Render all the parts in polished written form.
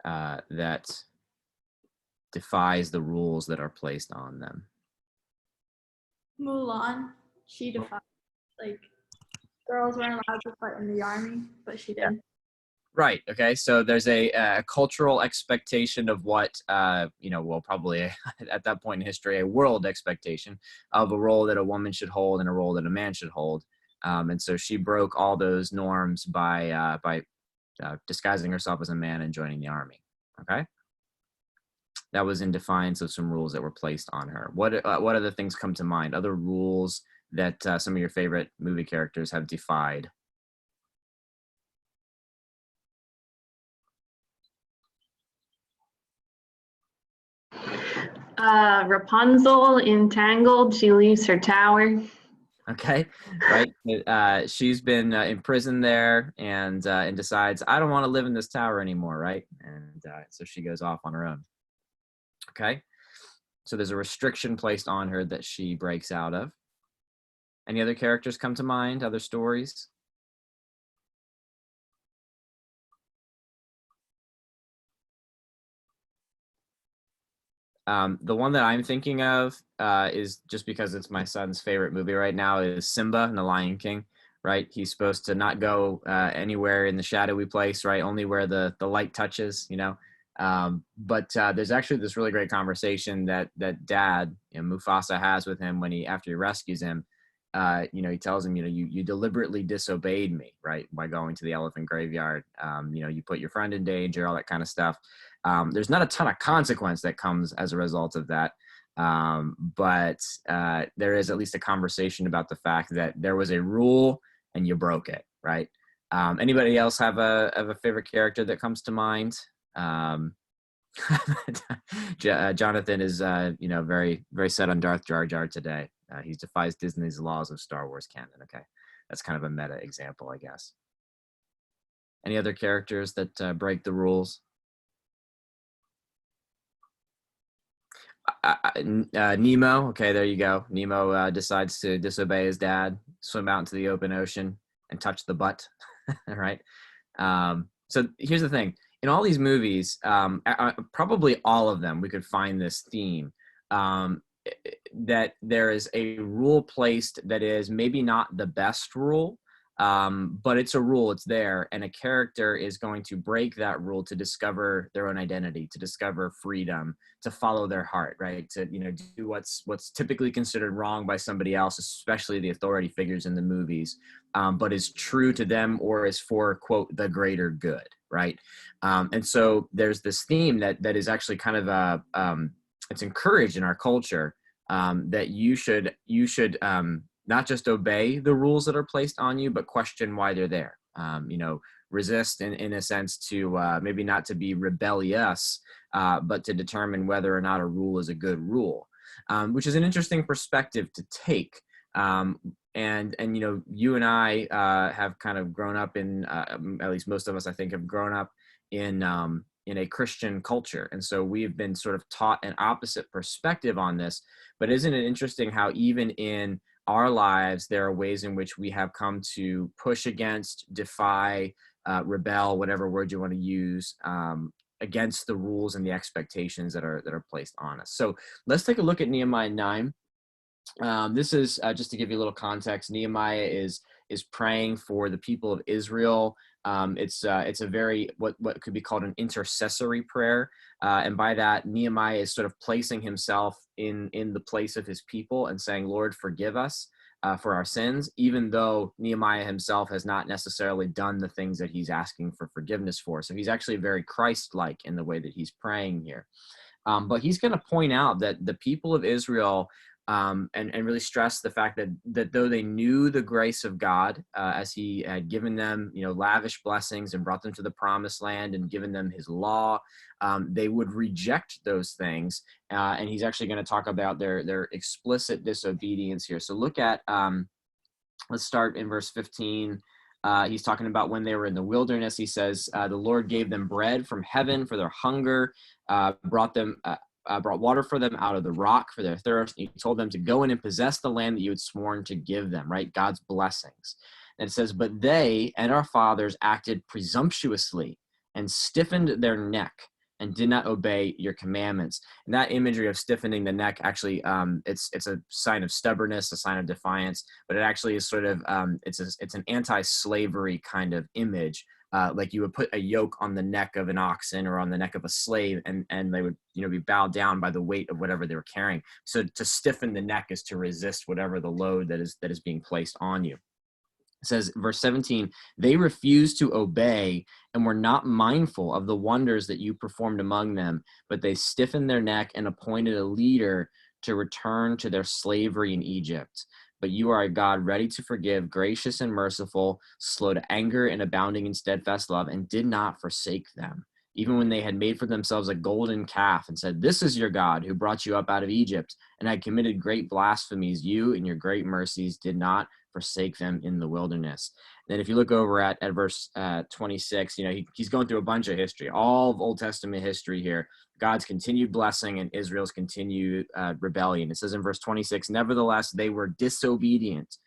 that defies the rules that are placed on them? Mulan, she defied, like, girls weren't allowed to fight in the army, but she did. Right. Okay. So there's a cultural expectation of what, well, probably at that point in history, a world expectation of a role that a woman should hold and a role that a man should hold. And so she broke all those norms by disguising herself as a man and joining the army. Okay. That was in defiance of some rules that were placed on her. What other things come to mind? Other rules that some of your favorite movie characters have defied? Rapunzel entangled, she leaves her tower. Okay, right. She's been imprisoned there and decides, I don't want to live in this tower anymore, right? And so she goes off on her own. Okay, so there's a restriction placed on her that she breaks out of. Any other characters come to mind? Other stories? The one that I'm thinking of is, just because it's my son's favorite movie right now, is Simba and the Lion King, right? He's supposed to not go anywhere in the shadowy place, right? Only where the light touches, But there's actually this really great conversation that Dad, Mufasa, has with him after he rescues him. He tells him, you deliberately disobeyed me, right? By going to the elephant graveyard. You put your friend in danger, all that kind of stuff. There's not a ton of consequence that comes as a result of that. But there is at least a conversation about the fact that there was a rule and you broke it, right? Anybody else have a favorite character that comes to mind? Jonathan is, very, very set on Darth Jar Jar today. He defies Disney's laws of Star Wars canon. Okay, that's kind of a meta example, I guess. Any other characters that break the rules? Nemo. Okay, there you go. Nemo decides to disobey his dad, swim out into the open ocean, and touch the butt. Right. So here's the thing. In all these movies, probably all of them, we could find this theme, that there is a rule placed that is maybe not the best rule, but it's a rule, it's there, and a character is going to break that rule to discover their own identity, to discover freedom, to follow their heart, right? To do what's typically considered wrong by somebody else, especially the authority figures in the movies, but is true to them or is for, quote, the greater good, right? And so there's this theme that is actually kind of it's encouraged in our culture, that you should not just obey the rules that are placed on you, but question why they're there. Resist in a sense to maybe not to be rebellious, but to determine whether or not a rule is a good rule, which is an interesting perspective to take. And you and I have kind of grown up in, at least most of us, I think, have grown up in a Christian culture. And so we've been sort of taught an opposite perspective on this. But isn't it interesting how even in our lives, there are ways in which we have come to push against, defy, rebel, whatever word you want to use, against the rules and the expectations that are placed on us. So let's take a look at Nehemiah 9. This is just to give you a little context. Nehemiah is praying for the people of Israel. It's a very what could be called an intercessory prayer, and by that, Nehemiah is sort of placing himself in the place of his people and saying, "Lord, forgive us for our sins," even though Nehemiah himself has not necessarily done the things that he's asking for forgiveness for. So he's actually very Christ-like in the way that he's praying here. But he's going to point out that the people of Israel, and really stress the fact that though they knew the grace of God, as he had given them, lavish blessings and brought them to the promised land and given them his law, they would reject those things. And he's actually going to talk about their explicit disobedience here. So look at, let's start in verse 15. He's talking about when they were in the wilderness. He says, the Lord gave them bread from heaven for their hunger, brought water for them out of the rock for their thirst. He told them to go in and possess the land that you had sworn to give them, right? God's blessings. And it says, but they and our fathers acted presumptuously and stiffened their neck and did not obey your commandments. And that imagery of stiffening the neck, actually, it's a sign of stubbornness, a sign of defiance, but it actually is sort of, it's an anti-slavery kind of image. Like you would put a yoke on the neck of an oxen or on the neck of a slave, and they would, be bowed down by the weight of whatever they were carrying. So to stiffen the neck is to resist whatever the load that is being placed on you. It says, verse 17, they refused to obey and were not mindful of the wonders that you performed among them, but they stiffened their neck and appointed a leader to return to their slavery in Egypt. But you are a God ready to forgive, gracious and merciful, slow to anger and abounding in steadfast love, and did not forsake them, even when they had made for themselves a golden calf and said, this is your God who brought you up out of Egypt, and had committed great blasphemies. You in your great mercies did not forsake them in the wilderness. Then if you look over at verse 26, he's going through a bunch of history, all of Old Testament history here, God's continued blessing and Israel's continued rebellion. It says in verse 26, nevertheless, they were disobedient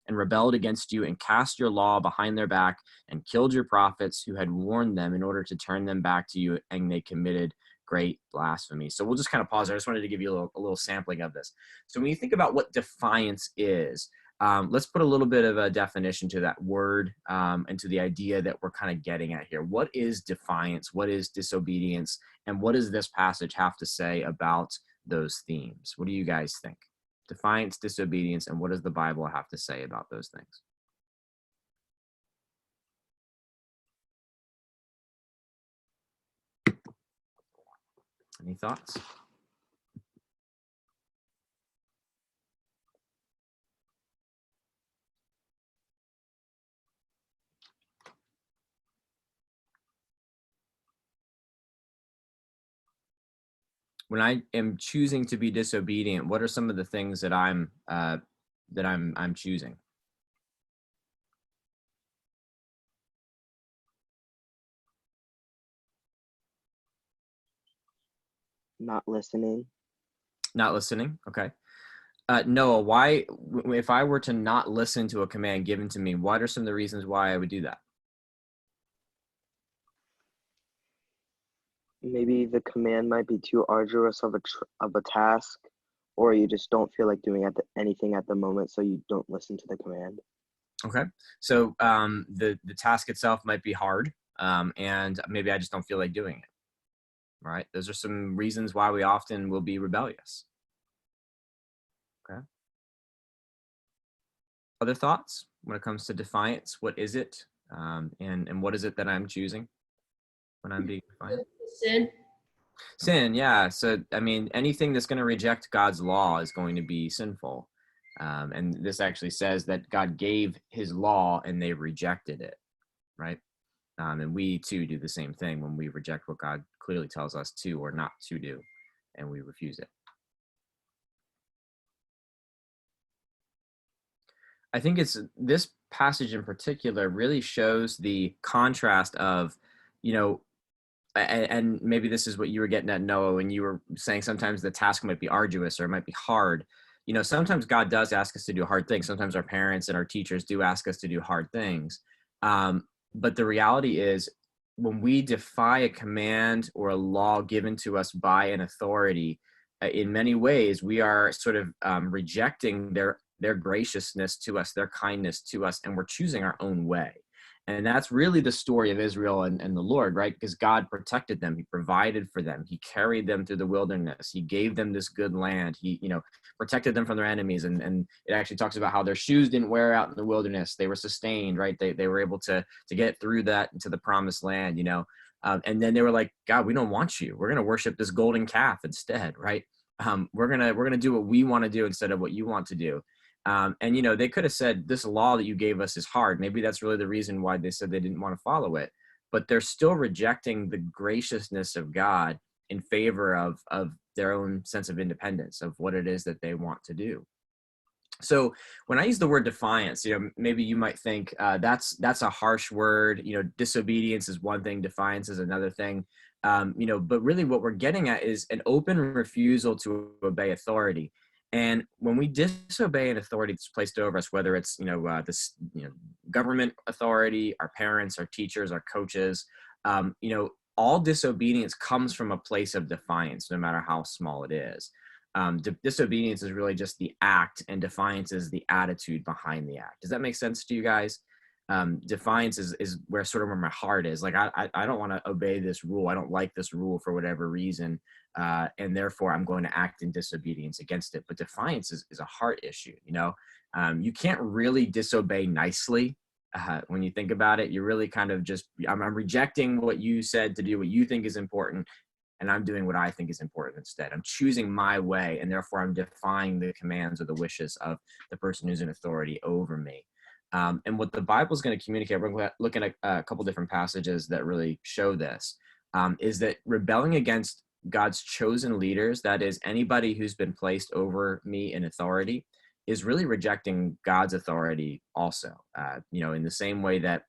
and rebelled against you and cast your law behind their back and killed your prophets who had warned them in order to turn them back to you, and they committed great blasphemy. So we'll just kind of pause there. I just wanted to give you a little sampling of this. So when you think about what defiance is, let's put a little bit of a definition to that word and to the idea that we're kind of getting at here. What is defiance? What is disobedience? And what does this passage have to say about those themes? What do you guys think? Defiance, disobedience, and what does the Bible have to say about those things? Any thoughts? When I am choosing to be disobedient, what are some of the things that I'm choosing? Not listening. Not listening. Okay. Noah, why, if I were to not listen to a command given to me, what are some of the reasons why I would do that? Maybe the command might be too arduous of a task, or you just don't feel like doing anything at the moment, so you don't listen to the command. Okay. So the task itself might be hard, and maybe I just don't feel like doing it. Right? Those are some reasons why we often will be rebellious. Okay. Other thoughts when it comes to defiance? What is it? And what is it that I'm choosing when I'm being defiant? Sin. Sin, yeah. So, I mean, anything that's going to reject God's law is going to be sinful. And this actually says that God gave his law and they rejected it, right? And we too do the same thing when we reject what God clearly tells us to or not to do, and we refuse it. I think it's this passage in particular really shows the contrast of, and maybe this is what you were getting at, Noah, when you were saying sometimes the task might be arduous or it might be hard. Sometimes God does ask us to do hard things. Sometimes our parents and our teachers do ask us to do hard things. But the reality is, when we defy a command or a law given to us by an authority, in many ways, we are sort of rejecting their graciousness to us, their kindness to us, and we're choosing our own way. And that's really the story of Israel and the Lord, right? Because God protected them. He provided for them. He carried them through the wilderness. He gave them this good land. He, protected them from their enemies. And it actually talks about how their shoes didn't wear out in the wilderness. They were sustained, right? They were able to get through that into the promised land, and then they were like, God, we don't want you. We're going to worship this golden calf instead, right? We're going to do what we want to do instead of what you want to do. And, they could have said, this law that you gave us is hard. Maybe that's really the reason why they said they didn't want to follow it. But they're still rejecting the graciousness of God in favor of their own sense of independence, of what it is that they want to do. So when I use the word defiance, maybe you might think that's a harsh word. Disobedience is one thing, defiance is another thing. But really what we're getting at is an open refusal to obey authority. And when we disobey an authority that's placed over us, whether it's, government authority, our parents, our teachers, our coaches, all disobedience comes from a place of defiance, no matter how small it is. Disobedience is really just the act, and defiance is the attitude behind the act. Does that make sense to you guys? Defiance is where sort of where my heart is. Like, I don't want to obey this rule. I don't like this rule for whatever reason. And therefore I'm going to act in disobedience against it. But defiance is a heart issue. You can't really disobey nicely. When you think about it, you're really kind of just, I'm rejecting what you said to do, what you think is important, and I'm doing what I think is important instead. I'm choosing my way, and therefore I'm defying the commands or the wishes of the person who's in authority over me. And what the Bible is going to communicate, we're going to look at a couple different passages that really show this, is that rebelling against God's chosen leaders, that is anybody who's been placed over me in authority, is really rejecting God's authority also. In the same way that,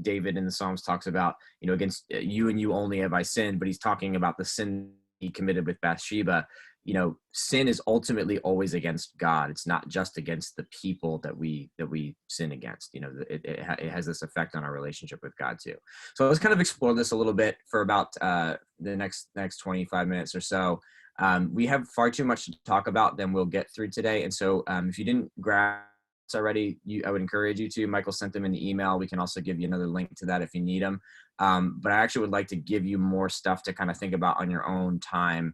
David in the Psalms talks about, against you and you only have I sinned, but he's talking about the sin he committed with Bathsheba. Sin is ultimately always against God. It's not just against the people that we sin against. It has this effect on our relationship with God too. So let's kind of explore this a little bit for about the next 25 minutes or so. We have far too much to talk about than we'll get through today. And so if you didn't grab it already, I would encourage you to. Michael sent them in the email. We can also give you another link to that if you need them. But I actually would like to give you more stuff to kind of think about on your own time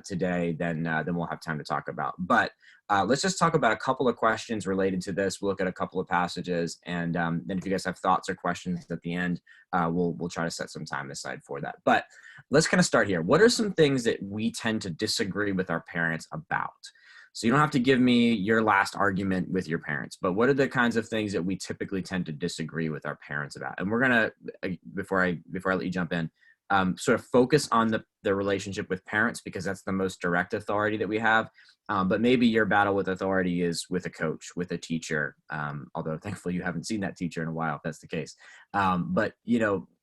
today than we'll have time to talk about. But let's just talk about a couple of questions related to this. We'll look at a couple of passages, and then if you guys have thoughts or questions at the end, we'll try to set some time aside for that. But let's kind of start here. What are some things that we tend to disagree with our parents about? So you don't have to give me your last argument with your parents, but what are the kinds of things that we typically tend to disagree with our parents about? And we're gonna, before I let you jump in, sort of focus on the relationship with parents, because that's the most direct authority that we have. But maybe your battle with authority is with a coach, with a teacher, although thankfully you haven't seen that teacher in a while, if that's the case. But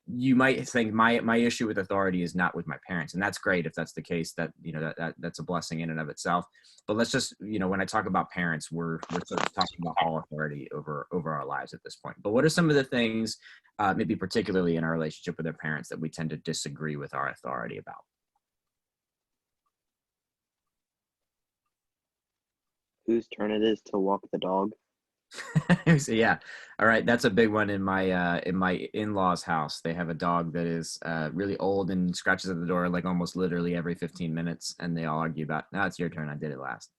you might think my issue with authority is not with my parents, and that's great if that's the case. That's a blessing in and of itself. But let's just, when I talk about parents, we're sort of talking about all authority over our lives at this point. But what are some of the things, maybe particularly in our relationship with our parents, that we tend to disagree with our authority about? Whose turn it is to walk the dog? So, yeah. All right. That's a big one in my in-laws' house. They have a dog that is really old and scratches at the door like almost literally every 15 minutes. And they all argue about, no, it's your turn. I did it last.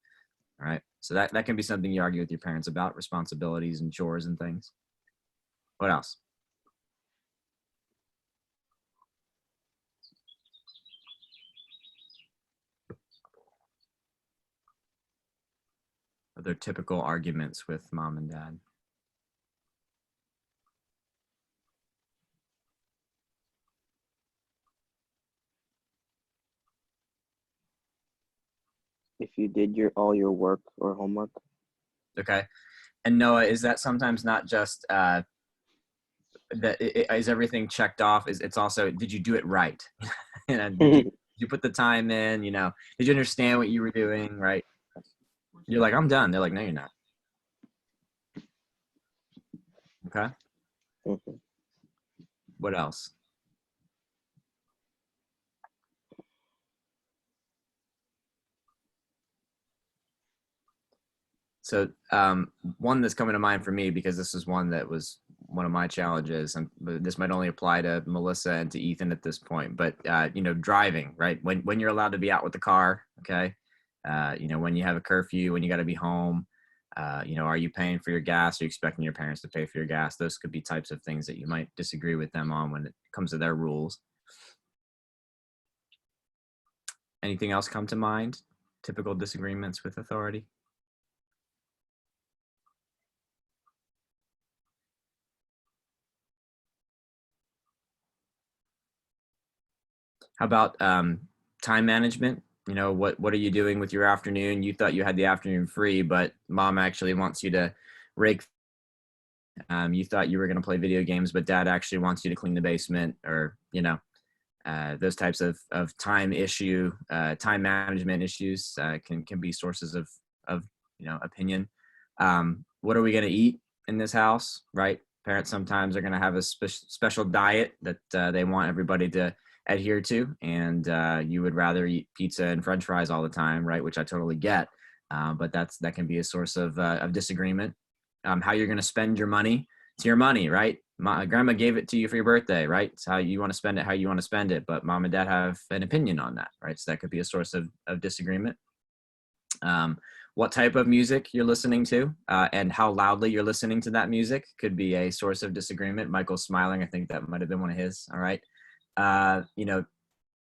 All right. So that can be something you argue with your parents about, responsibilities and chores and things. What else? Other typical arguments with mom and dad. If you did all your work or homework. Okay. And Noah, is that sometimes not just is everything checked off? It's also, did you do it right? Did you put the time in? Did you understand what you were doing? Right? You're like, I'm done. They're like, no, you're not. Okay. Mm-hmm. What else? So one that's coming to mind for me, because this is one that was one of my challenges, and this might only apply to Melissa and to Ethan at this point, but driving, right? When you're allowed to be out with the car, okay? When you have a curfew, when you got to be home, are you paying for your gas? Are you expecting your parents to pay for your gas? Those could be types of things that you might disagree with them on when it comes to their rules. Anything else come to mind? Typical disagreements with authority? How about time management? What are you doing with your afternoon? You thought you had the afternoon free, but mom actually wants you to rake. You thought you were going to play video games, but dad actually wants you to clean the basement, or those types of time management issues can be sources of opinion. What are we going to eat in this house, right? Parents sometimes are going to have a special diet that they want everybody to adhere to, and you would rather eat pizza and French fries all the time, right? Which I totally get, but that can be a source of disagreement. How you're going to spend your money? It's your money, right? Grandma gave it to you for your birthday, right? It's how you want to spend it, how you want to spend it. But mom and dad have an opinion on that, right? So that could be a source of disagreement. What type of music you're listening to and how loudly you're listening to that music could be a source of disagreement. Michael's smiling. I think that might have been one of his. All right.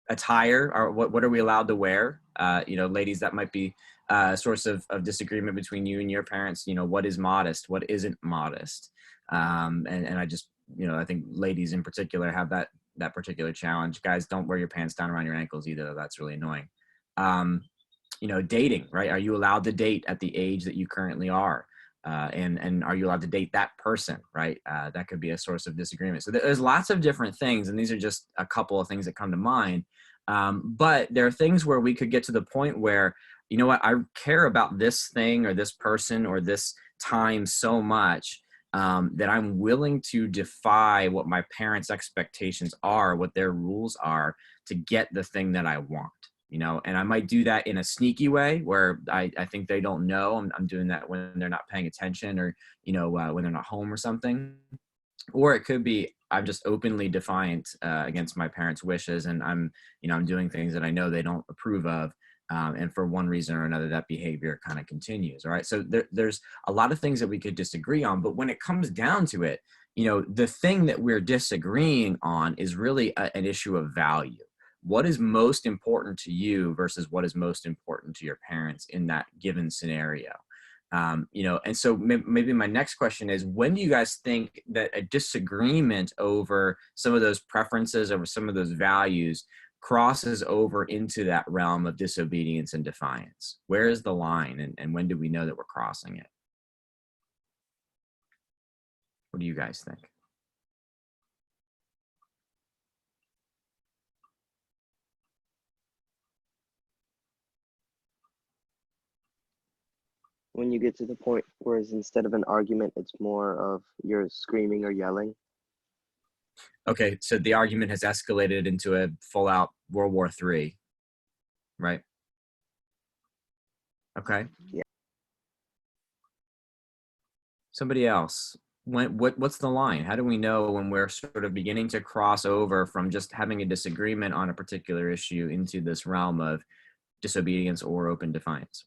Attire, or what are we allowed to wear? Ladies, that might be a source of disagreement between you and your parents. What is modest? What isn't modest? And I just, I think ladies in particular have that particular challenge. Guys, don't wear your pants down around your ankles either. That's really annoying. Dating, right? Are you allowed to date at the age that you currently are? And are you allowed to date that person, right? That could be a source of disagreement. So there's lots of different things, and these are just a couple of things that come to mind. But there are things where we could get to the point where, you know what, I care about this thing or this person or this time so much that I'm willing to defy what my parents' expectations are, what their rules are, to get the thing that I want. And I might do that in a sneaky way where I think they don't know. I'm doing that when they're not paying attention, or, when they're not home or something. Or it could be I'm just openly defiant against my parents' wishes, and I'm doing things that I know they don't approve of. And for one reason or another, that behavior kind of continues. All right. So there's a lot of things that we could disagree on. But when it comes down to it, the thing that we're disagreeing on is really an issue of value. What is most important to you versus what is most important to your parents in that given scenario? And so maybe my next question is, when do you guys think that a disagreement over some of those preferences, over some of those values, crosses over into that realm of disobedience and defiance? Where is the line, and when do we know that we're crossing it? What do you guys think? When you get to the point where it's instead of an argument, it's more of you're screaming or yelling. Okay, so the argument has escalated into a full-out World War III, right? Okay. Yeah. Somebody else. What's the line? How do we know when we're sort of beginning to cross over from just having a disagreement on a particular issue into this realm of disobedience or open defiance?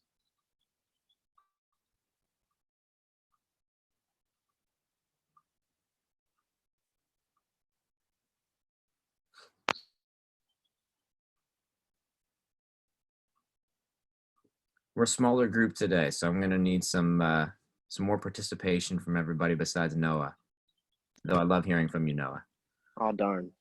We're a smaller group today, so I'm going to need some more participation from everybody besides Noah. Though I love hearing from you, Noah. Oh, darn.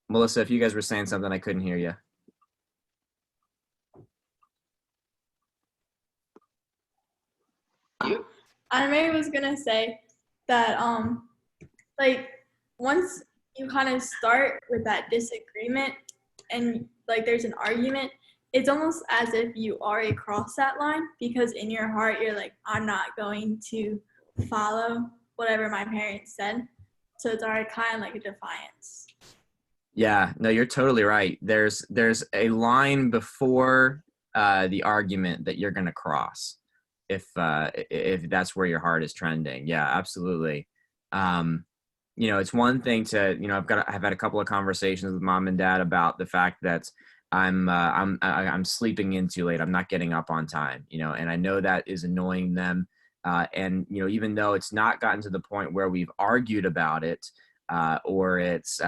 Melissa, if you guys were saying something, I couldn't hear you. I maybe was gonna say that once you kind of start with that disagreement and there's an argument, it's almost as if you already crossed that line, because in your heart you're like, I'm not going to follow whatever my parents said. So it's already kind of like a defiance. Yeah, no, you're totally right. There's a line before the argument that you're going to cross if that's where your heart is trending. Yeah, absolutely. It's one thing to, I've had a couple of conversations with mom and dad about the fact that I'm sleeping in too late. I'm not getting up on time, and I know that is annoying them. And even though it's not gotten to the point where we've argued about it, or it's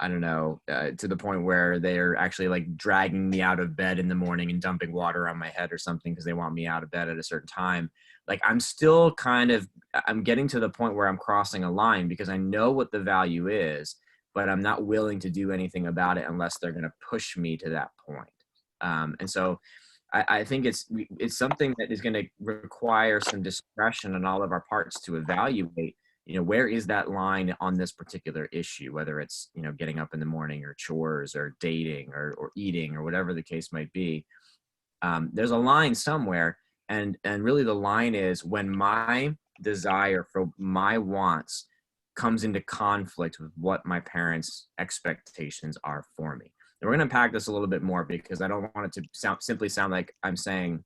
I don't know, to the point where they're actually dragging me out of bed in the morning and dumping water on my head or something because they want me out of bed at a certain time. I'm still I'm getting to the point where I'm crossing a line because I know what the value is, but I'm not willing to do anything about it unless they're going to push me to that point. And so I think it's something that is going to require some discretion on all of our parts to evaluate, where is that line on this particular issue, whether it's, getting up in the morning or chores or dating or eating or whatever the case might be. There's a line somewhere. And really the line is when my desire for my wants comes into conflict with what my parents' expectations are for me. And we're going to unpack this a little bit more because I don't want it to simply sound like I'm saying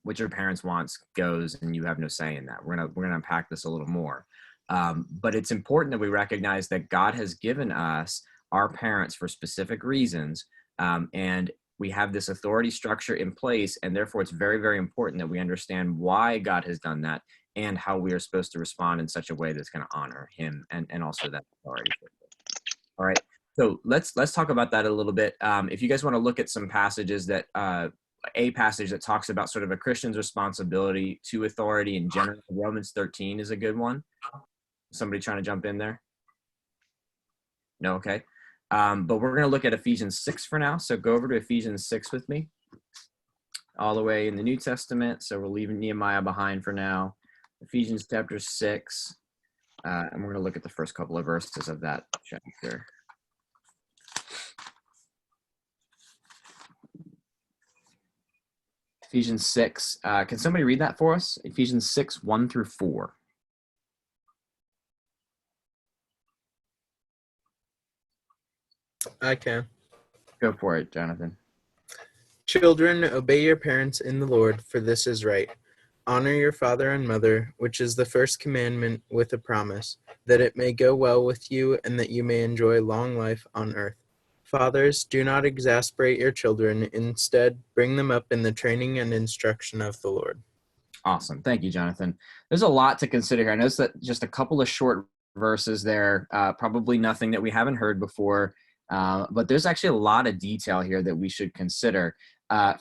what your parents wants goes and you have no say in that. We're gonna unpack this a little more. But it's important that we recognize that God has given us our parents for specific reasons, and we have this authority structure in place, and therefore it's very, very important that we understand why God has done that and how we are supposed to respond in such a way that's going to honor him and also that authority. All right. So let's talk about that a little bit. If you guys want to look at some passages that a passage that talks about sort of a Christian's responsibility to authority in general, Romans 13 is a good one. Somebody trying to jump in there? No, okay. But we're going to look at Ephesians 6 for now. So go over to Ephesians 6 with me, all the way in the New Testament. So we're leaving Nehemiah behind for now. Ephesians chapter 6, and we're going to look at the first couple of verses of that chapter. Ephesians 6. Can somebody read that for us? Ephesians 6, 1 through 4. I can. Go for it, Jonathan. Children, obey your parents in the Lord, for this is right. Honor your father and mother, which is the first commandment with a promise, that it may go well with you and that you may enjoy long life on earth. Fathers, do not exasperate your children. Instead, bring them up in the training and instruction of the Lord. Awesome. Thank you, Jonathan. There's a lot to consider here. I noticed that just a couple of short verses there, probably nothing that we haven't heard before, but there's actually a lot of detail here that we should consider.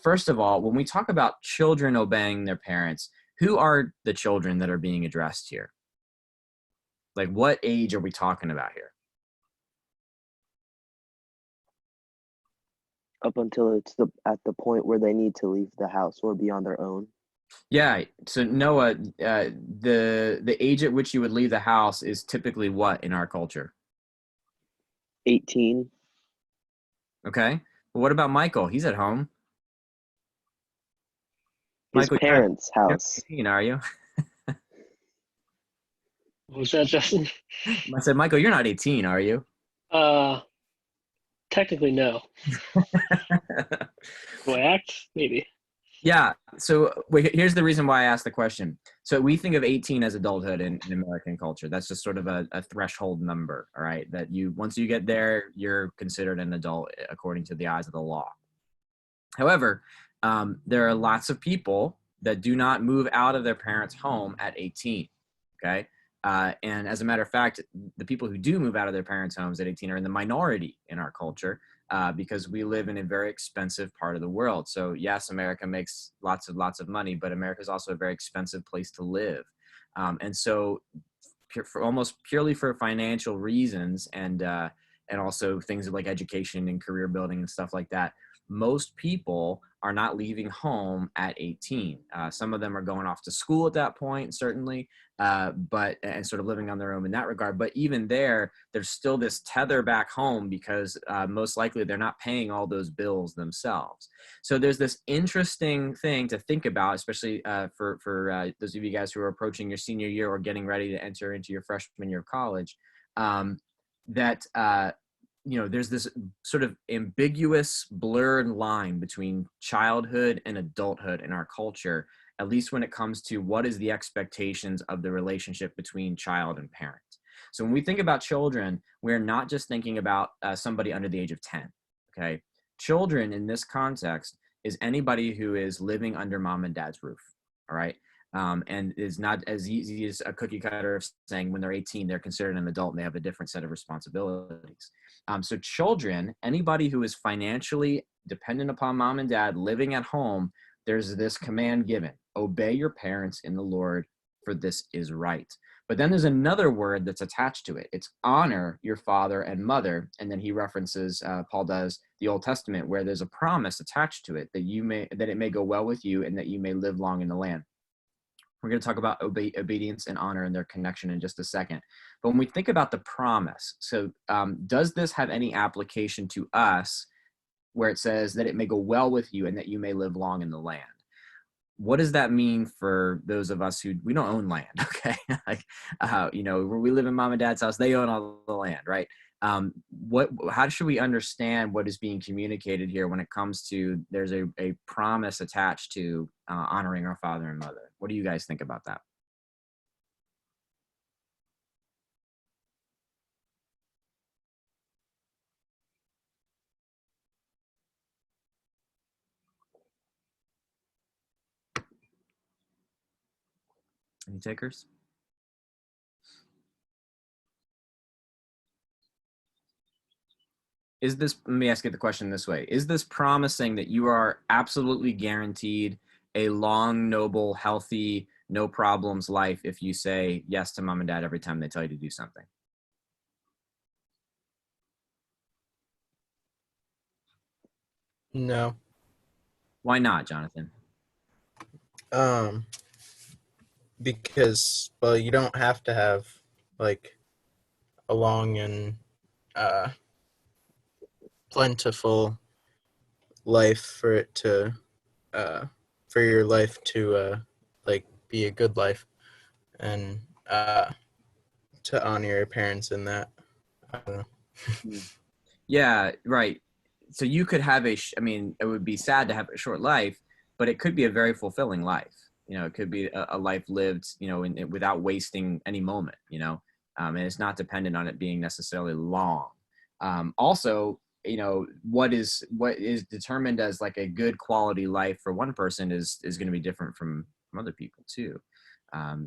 First of all, when we talk about children obeying their parents, who are the children that are being addressed here? Like, what age are we talking about here? Up until it's at the point where they need to leave the house or be on their own. Yeah. So Noah, the age at which you would leave the house is typically what in our culture? 18. Okay. Well, what about Michael? He's at home. His Michael, parents' you're house. 18, are you? What was that, Justin? I said, Michael, you're not 18, are you? Technically, no. Do I act? Maybe. Yeah. So here's the reason why I asked the question. So we think of 18 as adulthood in American culture. That's just sort of a threshold number, all right? That once you get there, you're considered an adult according to the eyes of the law. However, there are lots of people that do not move out of their parents' home at 18, okay? And as a matter of fact, the people who do move out of their parents' homes at 18 are in the minority in our culture because we live in a very expensive part of the world. So yes, America makes lots of money, but America is also a very expensive place to live. And so almost purely for financial reasons and also things like education and career building and stuff like that, most people are not leaving home at 18. Some of them are going off to school at that point, certainly, and sort of living on their own in that regard. But even there's still this tether back home because most likely they're not paying all those bills themselves. So there's this interesting thing to think about, especially for those of you guys who are approaching your senior year or getting ready to enter into your freshman year of college, there's this sort of ambiguous, blurred line between childhood and adulthood in our culture, at least when it comes to what is the expectations of the relationship between child and parent. So when we think about children, we're not just thinking about somebody under the age of 10, okay? Children in this context is anybody who is living under mom and dad's roof, all right? And is not as easy as a cookie cutter of saying when they're 18, they're considered an adult and they have a different set of responsibilities. So children, anybody who is financially dependent upon mom and dad living at home, there's this command given: obey your parents in the Lord, for this is right. But then there's another word that's attached to it. It's honor your father and mother. And then he references, Paul does, the Old Testament, where there's a promise attached to it that it may go well with you and that you may live long in the land. We're going to talk about obedience and honor and their connection in just a second. But when we think about the promise, so does this have any application to us where it says that it may go well with you and that you may live long in the land? What does that mean for those of us who we don't own land? Okay, like where we live in mom and dad's house, they own all the land, right? How should we understand what is being communicated here when it comes to there's a promise attached to honoring our father and mother? What do you guys think about that? Any takers? Let me ask you the question this way. Is this promising that you are absolutely guaranteed a long, noble, healthy, no problems life if you say yes to mom and dad every time they tell you to do something? No. Why not, Jonathan? Because, well, you don't have to have like a long and plentiful life for it to for your life to like be a good life, and to honor your parents in that. I don't know. Yeah, right. So you could have it would be sad to have a short life, but it could be a very fulfilling life. It could be a life lived, without wasting any moment, and it's not dependent on it being necessarily long. Also, what is determined as like a good quality life for one person is going to be different from other people too.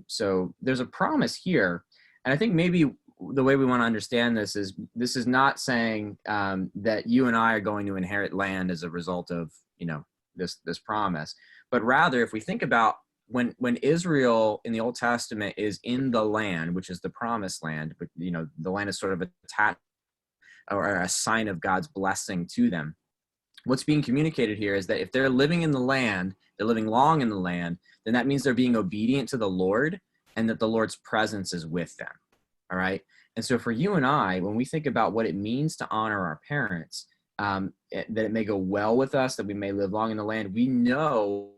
So there's a promise here. And I think maybe the way we want to understand this is not saying that you and I are going to inherit land as a result of, this promise, but rather if we think about when Israel in the Old Testament is in the land, which is the promised land, but the land is sort of attached or a sign of God's blessing to them. What's being communicated here is that if they're living in the land, they're living long in the land, then that means they're being obedient to the Lord and that the Lord's presence is with them. All right. And so for you and I, when we think about what it means to honor our parents, that it may go well with us, that we may live long in the land, we know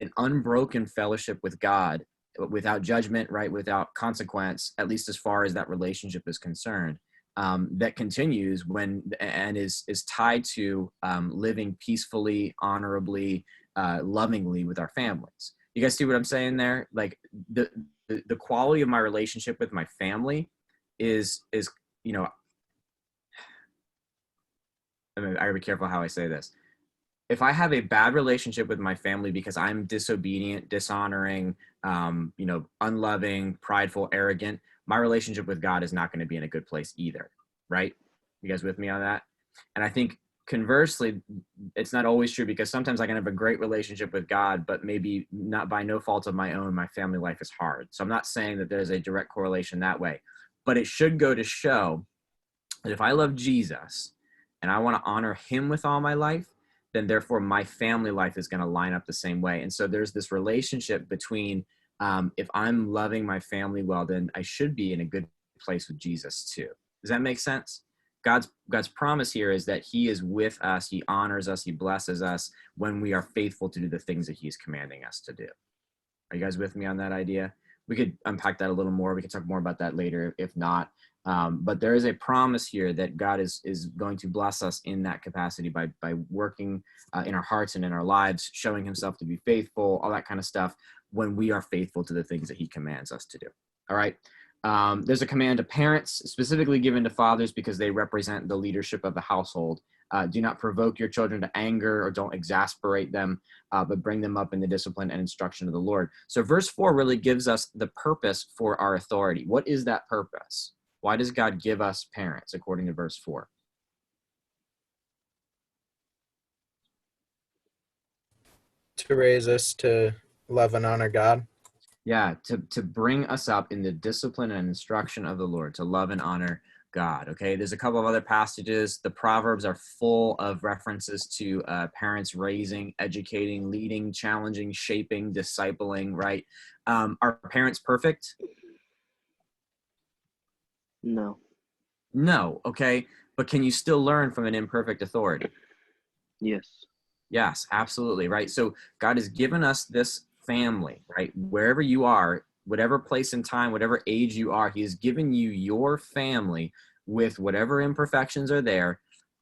an unbroken fellowship with God without judgment, right? Without consequence, at least as far as that relationship is concerned. That continues and is tied to living peacefully, honorably, lovingly with our families. You guys see what I'm saying there? Like the quality of my relationship with my family is I gotta be careful how I say this. If I have a bad relationship with my family because I'm disobedient, dishonoring, unloving, prideful, arrogant, my relationship with God is not going to be in a good place either, right? You guys with me on that? And I think conversely, it's not always true because sometimes I can have a great relationship with God, but maybe not by no fault of my own, my family life is hard. So I'm not saying that there's a direct correlation that way, but it should go to show that if I love Jesus and I want to honor him with all my life, then therefore my family life is going to line up the same way. And so there's this relationship between if I'm loving my family well, then I should be in a good place with Jesus too. Does that make sense? God's promise here is that he is with us, he honors us, he blesses us when we are faithful to do the things that he's commanding us to do. Are you guys with me on that idea? We could unpack that a little more. We could talk more about that later if not. But there is a promise here that God is going to bless us in that capacity by working in our hearts and in our lives, showing himself to be faithful, all that kind of stuff, when we are faithful to the things that he commands us to do. All right. There's a command to parents specifically given to fathers because they represent the leadership of the household. Do not provoke your children to anger or don't exasperate them, but bring them up in the discipline and instruction of the Lord. So verse 4 really gives us the purpose for our authority. What is that purpose? Why does God give us parents, according to verse 4? To raise us to love and honor God. Yeah, to bring us up in the discipline and instruction of the Lord, to love and honor God. Okay, there's a couple of other passages. The Proverbs are full of references to parents raising, educating, leading, challenging, shaping, discipling, right? Are parents perfect? No. No, okay, but can you still learn from an imperfect authority? Yes. Yes, absolutely, right? So God has given us this family, right? Wherever you are, whatever place and time, whatever age you are, He has given you your family with whatever imperfections are there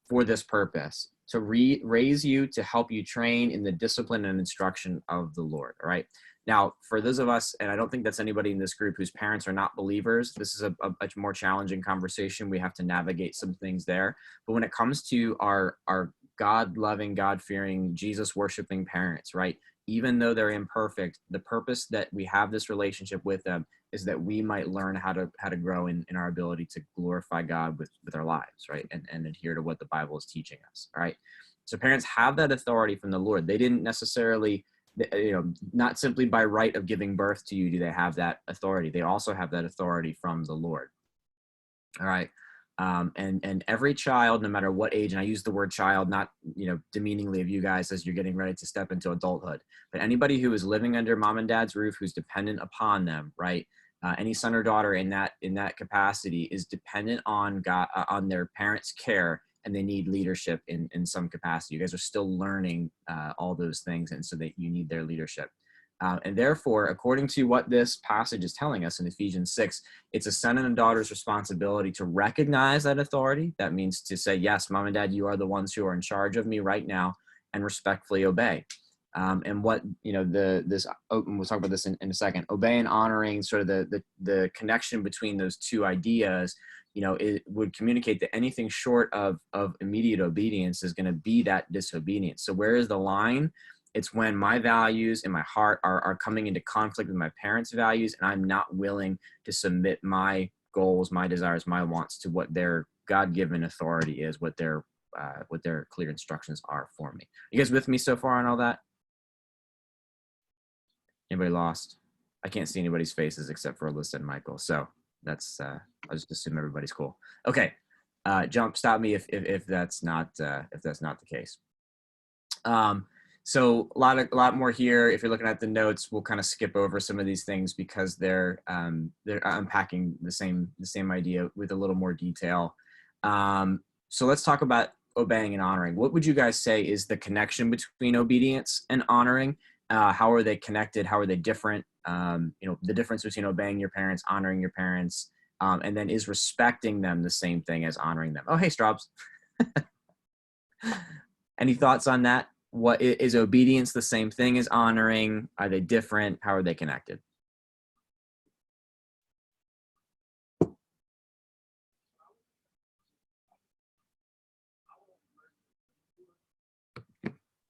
for this purpose, to raise you, to help you train in the discipline and instruction of the Lord, all right? Now, for those of us, and I don't think that's anybody in this group whose parents are not believers, this is a much more challenging conversation. We have to navigate some things there. But when it comes to our God-loving, God-fearing, Jesus-worshiping parents, right? Even though they're imperfect, the purpose that we have this relationship with them is that we might learn how to grow in our ability to glorify God with our lives, right? And adhere to what the Bible is teaching us, all right? So parents have that authority from the Lord. They didn't necessarily, not simply by right of giving birth to you do they have that authority. They also have that authority from the Lord, all right? And every child, no matter what age, and I use the word child not demeaningly of you guys as you're getting ready to step into adulthood, but anybody who is living under mom and dad's roof, who's dependent upon them, right? Any son or daughter in that capacity is dependent on God, on their parents' care, and they need leadership in some capacity. You guys are still learning all those things, and so that you need their leadership. And therefore, according to what this passage is telling us in Ephesians 6, it's a son and a daughter's responsibility to recognize that authority. That means to say, yes, mom and dad, you are the ones who are in charge of me right now, and respectfully obey. And what, we'll talk about this in a second, obey and honoring, sort of the connection between those two ideas, it would communicate that anything short of immediate obedience is going to be that disobedience. So where is the line? It's when my values in my heart are coming into conflict with my parents' values, and I'm not willing to submit my goals, my desires, my wants to what their God-given authority is, what their clear instructions are for me. You guys with me so far on all that? Anybody lost? I can't see anybody's faces except for Alyssa and Michael. So that's I'll just assume everybody's cool. Okay, stop me if that's not the case. So a lot more here. If you're looking at the notes, we'll kind of skip over some of these things because they're unpacking the same idea with a little more detail. So let's talk about obeying and honoring. What would you guys say is the connection between obedience and honoring? How are they connected? How are they different? The difference between obeying your parents, honoring your parents, and then is respecting them the same thing as honoring them? Oh, hey, Straubs. Any thoughts on that? What is obedience the same thing as honoring? Are they different? How are they connected?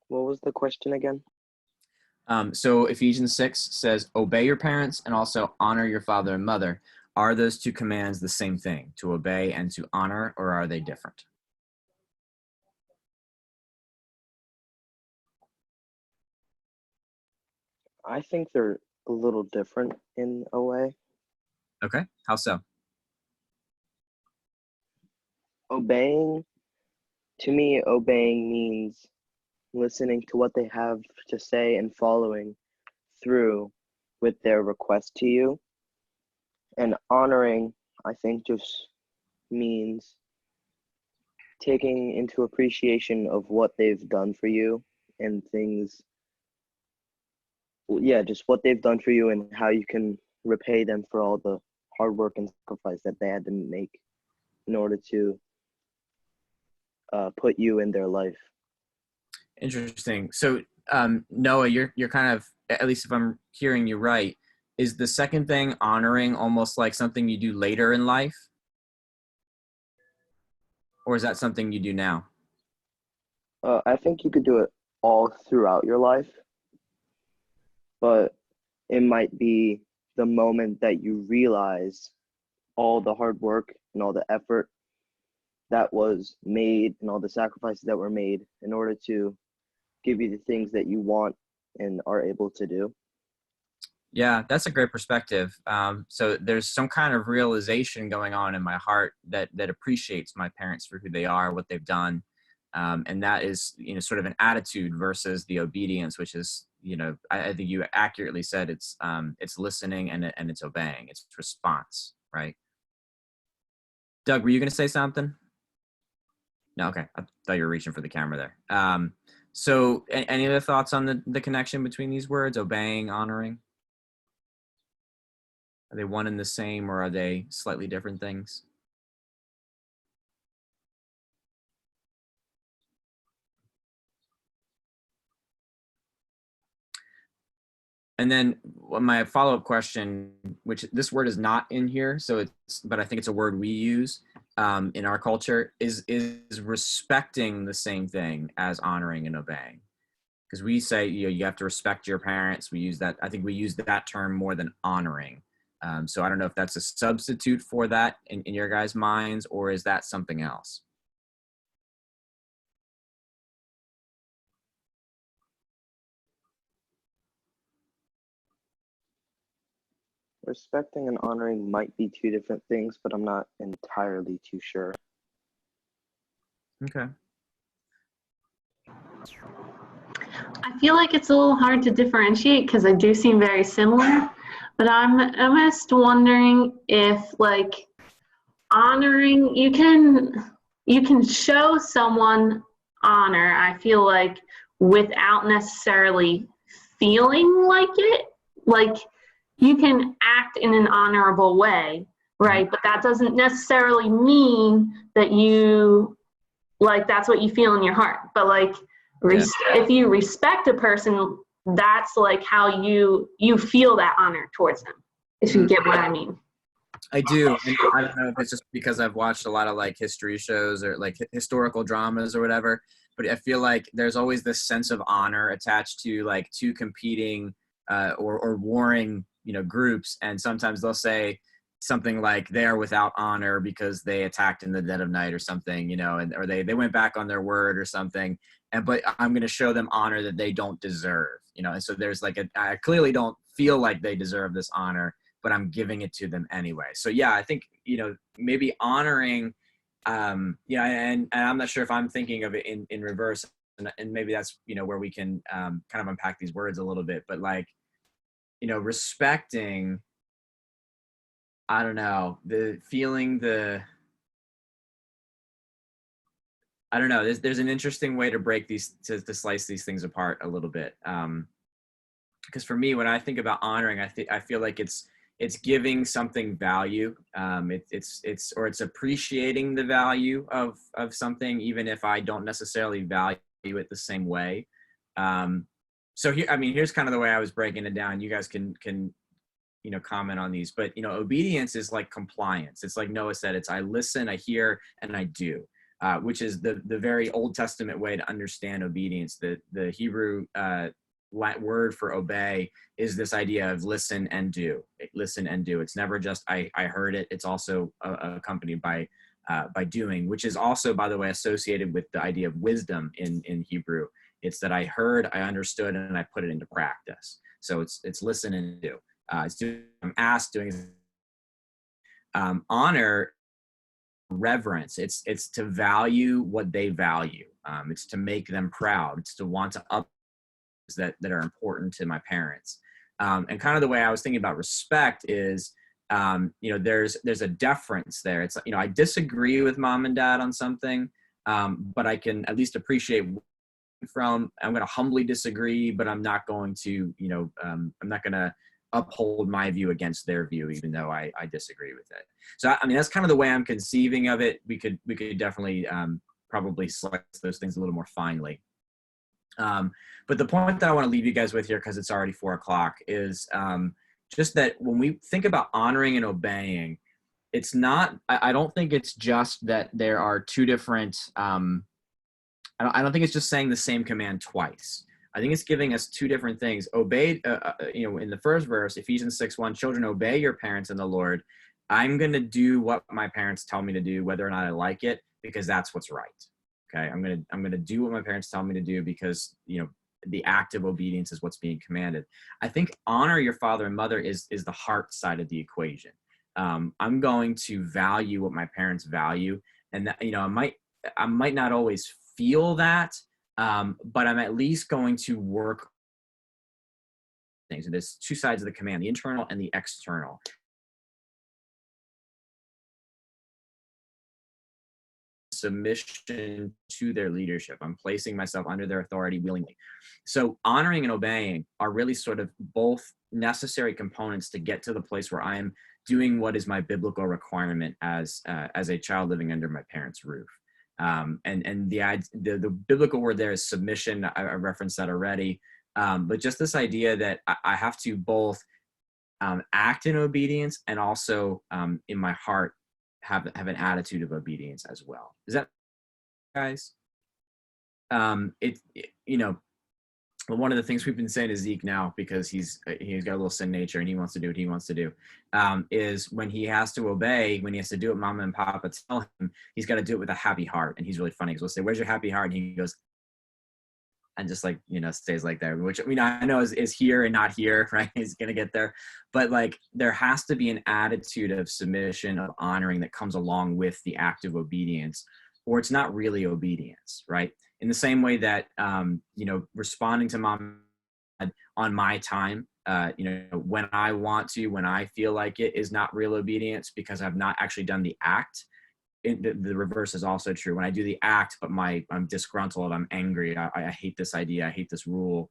What was the question again? So Ephesians 6 says, obey your parents and also honor your father and mother. Are those two commands the same thing, to obey and to honor, or are they different? I think they're a little different in a way. Okay, how so? To me, obeying means listening to what they have to say and following through with their request to you. And honoring, I think, just means taking into appreciation of what they've done for you and things. Yeah, just what they've done for you and how you can repay them for all the hard work and sacrifice that they had to make in order to put you in their life. Interesting. So Noah, you're kind of, at least if I'm hearing you right, is the second thing, honoring, almost like something you do later in life? Or is that something you do now? I think you could do it all throughout your life, but it might be the moment that you realize all the hard work and all the effort that was made and all the sacrifices that were made in order to give you the things that you want and are able to do. Yeah, that's a great perspective. So there's some kind of realization going on in my heart that appreciates my parents for who they are, what they've done, and that is, sort of an attitude versus the obedience, which is, I think you accurately said it's listening and it's obeying, it's response, right? Doug, were you going to say something? No, okay. I thought you were reaching for the camera there. So any other thoughts on the connection between these words, obeying, honoring? Are they one and the same, or are they slightly different things? And then my follow-up question, which this word is not in here, but I think it's a word we use in our culture, is respecting the same thing as honoring and obeying? Because we say, you have to respect your parents. We use that. I think we use that term more than honoring. So I don't know if that's a substitute for that in your guys' minds, or is that something else? Respecting and honoring might be two different things, but I'm not entirely too sure. Okay. I feel like it's a little hard to differentiate because they do seem very similar, but I'm almost wondering if, like, honoring, you can show someone honor, I feel like, without necessarily feeling like it. Like, you can act in an honorable way, right? But that doesn't necessarily mean that that's what you feel in your heart. But like, if you respect a person, that's like how you feel that honor towards them, if you get what I mean. I do. And I don't know if it's just because I've watched a lot of like history shows or like historical dramas or whatever, but I feel like there's always this sense of honor attached to like two competing or warring, groups. And sometimes they'll say something like they are without honor because they attacked in the dead of night or something, or they went back on their word or something. But I'm going to show them honor that they don't deserve, and so there's like I clearly don't feel like they deserve this honor, but I'm giving it to them anyway. So yeah, I think, maybe honoring, and I'm not sure if I'm thinking of it in reverse, and maybe that's, where we can kind of unpack these words a little bit, but like, respecting, I don't know, I don't know, there's an interesting way to break these, to slice these things apart a little bit. Because for me, when I think about honoring, I feel like it's giving something value. It's appreciating the value of something, even if I don't necessarily value it the same way. So here's kind of the way I was breaking it down. You guys can comment on these, but obedience is like compliance. It's like Noah said, it's I listen, I hear, and I do, which is the very Old Testament way to understand obedience. The Hebrew word for obey is this idea of listen and do. Listen and do. It's never just I heard it. It's also accompanied by doing, which is also, by the way, associated with the idea of wisdom in Hebrew. It's that I heard, I understood, and I put it into practice. So it's listen and do. It's doing, I'm asked, doing. Honor, reverence. It's to value what they value. It's to make them proud. It's to want to up that are important to my parents. And kind of the way I was thinking about respect is, there's a deference there. It's, I disagree with mom and dad on something, but I can at least appreciate I'm going to humbly disagree, but I'm not going to, I'm not going to uphold my view against their view, even though I disagree with it. So, that's kind of the way I'm conceiving of it. We could definitely probably slice those things a little more finely. But the point that I want to leave you guys with here, because it's already 4:00, is just that when we think about honoring and obeying, it's not, I don't think it's just that there are two different, I don't think it's just saying the same command twice. I think it's giving us two different things. Obey, in the first verse, Ephesians 6:1, children, obey your parents in the Lord. I'm going to do what my parents tell me to do, whether or not I like it, because that's what's right. Okay, I'm gonna do what my parents tell me to do because the active obedience is what's being commanded. I think honor your father and mother is the heart side of the equation. I'm going to value what my parents value, and that, I might not always feel that, but I'm at least going to work things. And there's two sides of the command, the internal and the external. Submission to their leadership. I'm placing myself under their authority willingly. So honoring and obeying are really sort of both necessary components to get to the place where I am doing what is my biblical requirement as a child living under my parents' roof. And the biblical word there is submission. I referenced that already. But just this idea that I have to both act in obedience and also in my heart have an attitude of obedience as well. Is that, guys? One of the things we've been saying to Zeke now, because he's got a little sin nature and he wants to do what he wants to do, is when he has to obey, when he has to do what Mama and Papa tell him, he's got to do it with a happy heart. And he's really funny because we'll say, "Where's your happy heart?" And he goes, and just stays like there, which I know is here and not here, right? He's gonna get there, but there has to be an attitude of submission, of honoring that comes along with the act of obedience, or it's not really obedience, right? In the same way that responding to Mom on my time, when I want to, when I feel like it, is not real obedience because I've not actually done the act. The reverse is also true. When I do the act, but I'm disgruntled, I'm angry, I hate this idea, I hate this rule.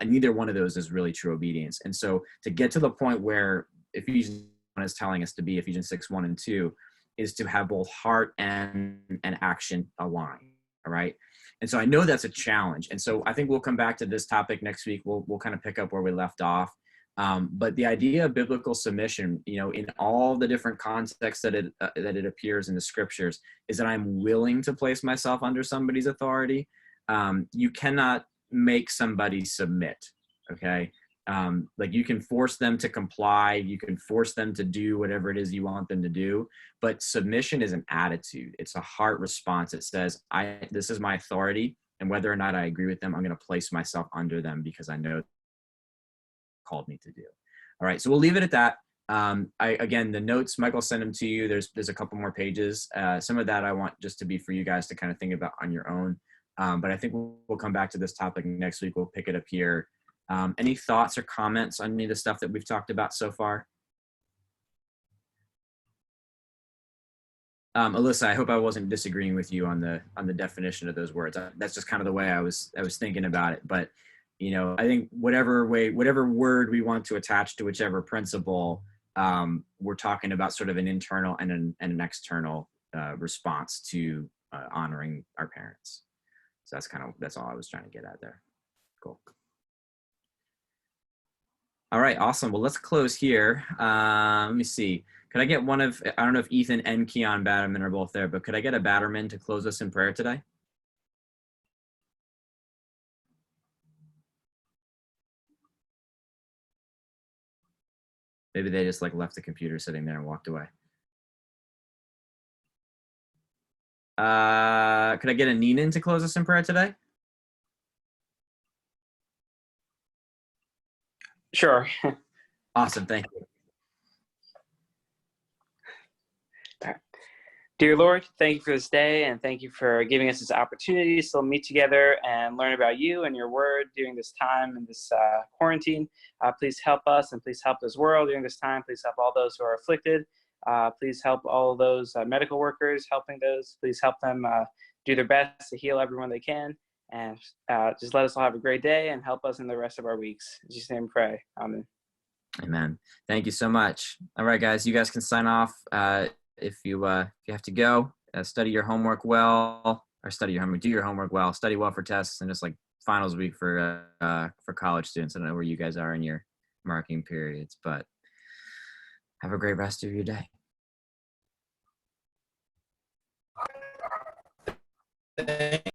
Neither one of those is really true obedience. And so to get to the point where Ephesians 1 is telling us to be, Ephesians 6:1 and 2, is to have both heart and action align. All right. And so I know that's a challenge. And so I think we'll come back to this topic next week. We'll kind of pick up where we left off. But the idea of biblical submission, in all the different contexts that it appears in the scriptures, is that I'm willing to place myself under somebody's authority. You cannot make somebody submit. Okay. You can force them to comply. You can force them to do whatever it is you want them to do. But submission is an attitude. It's a heart response. It says, this is my authority. And whether or not I agree with them, I'm going to place myself under them because I know called me to do. All right, so we'll leave it at that. Again, the notes, Michael sent them to you. There's a couple more pages. Some of that I want just to be for you guys to kind of think about on your own. But I think we'll come back to this topic next week. We'll pick it up here. Any thoughts or comments on any of the stuff that we've talked about so far? Alyssa, I hope I wasn't disagreeing with you on the definition of those words. That's just kind of the way I was thinking about it. But I think whatever word we want to attach to whichever principle, we're talking about sort of an internal and an external response to honoring our parents. So that's all I was trying to get at there. Cool. All right, awesome. Well, let's close here. Let me see. Could I get I don't know if Ethan and Keon Batterman are both there, but could I get a Batterman to close us in prayer today? Maybe they just left the computer sitting there and walked away. Could I get a Ninan to close us in prayer today? Sure. Awesome, thank you. Dear Lord, thank you for this day, and thank you for giving us this opportunity to still meet together and learn about you and your word during this time and this quarantine. Please help us, and please help this world during this time. Please help all those who are afflicted. Please help all those medical workers helping those. Please help them do their best to heal everyone they can. And just let us all have a great day and help us in the rest of our weeks. In Jesus' name we pray. Amen. Amen. Thank you so much. All right, guys, you guys can sign off. If you have to go, study your homework well, or do your homework well, study well for tests, and just finals week for college students. I don't know where you guys are in your marking periods, but have a great rest of your day.